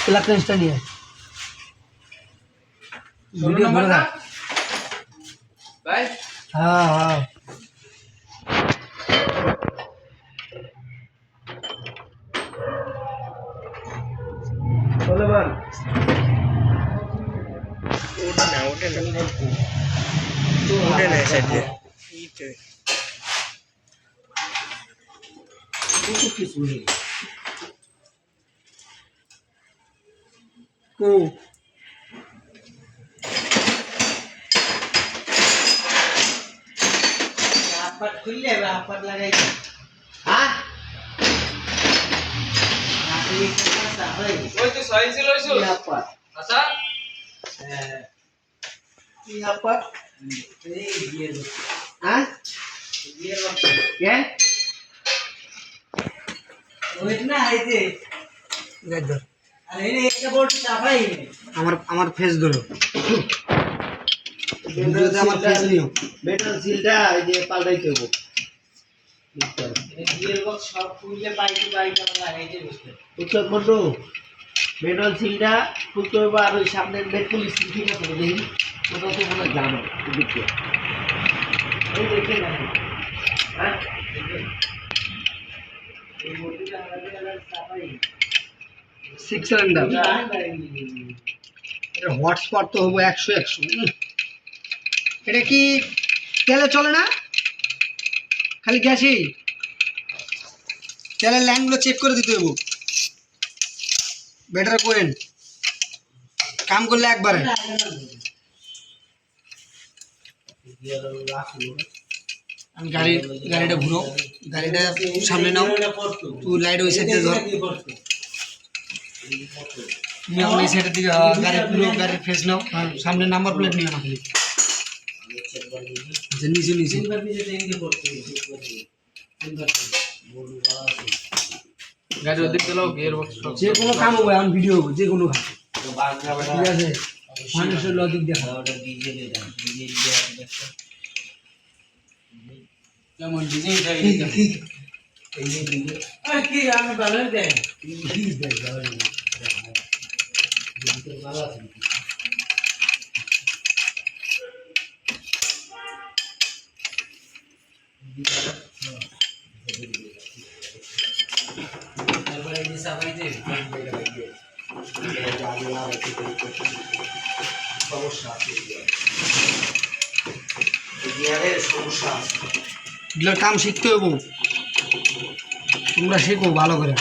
প্লাকেন্সটা নিয়ে ভিডিও ধরে রাখ ভাই। হ্যাঁ হ্যাঁ বলে বল ওঠে না সাইডে এইটা কিছু নেই কো রাপার খুললে রাপার লাগাই হ্যাঁ রাপার কাটা হয় ওই তো সয়েল ছিল ওইছো রাপার আচ্ছা হ্যাঁ কি রাপার এই গিয়ার হ্যাঁ গিয়ার কে ওই না আইতে গাইড ধর আরে এই একটা বোর্ড চাপাই আমার ফেস ধরো ভিডিওতে আমার ফেস নিও মেটাল সিলটা এই যে পাল্টাইতে হবে এই গিয়ার বক্স সব খুলে বাইকে লাগাইতে বসতে উত্তর বন্ধু মেটাল সিলটা খুলতে হবে আর ওই সামনের নেট পুলিশ ঠিক আছে দেখি ওটা তো মনে জানো দেখতে এই দেখে না হ্যাঁ এই বোর্ডটা আলাদা চাপাই 6 সিলিন্ডার এটা হটস্পট তো হবো 100 এটা কি তেলে চলে না খালি গ্যাসই তেলের লাইনগুলো চেক করে দিতে হবে বেটার কোয়েন কাম করলে একবারে আমি গাড়িটা ঘুরো গাড়িটা সামনে নাও তুই লাইট ওই সাইডে ধর তুমি এখন এই সাইডের দিকে গাড়ির পুরো গাড়ির ফেস নাও সামনে নাম্বার প্লেট নিও না খালি নিচে নিচে গাড়ি ওদিক দিলাও গিয়ার বক্স যে কোনো কাম হবে এখন ভিডিও হবে যে কোনো কাম ঠিক আছে মানুষের লজিক দেখা যেমন ডিজাইন কি আমি ভালো দেয় এগুলোর কাম শিখতে হবো তোমরা শেখো ভালো করে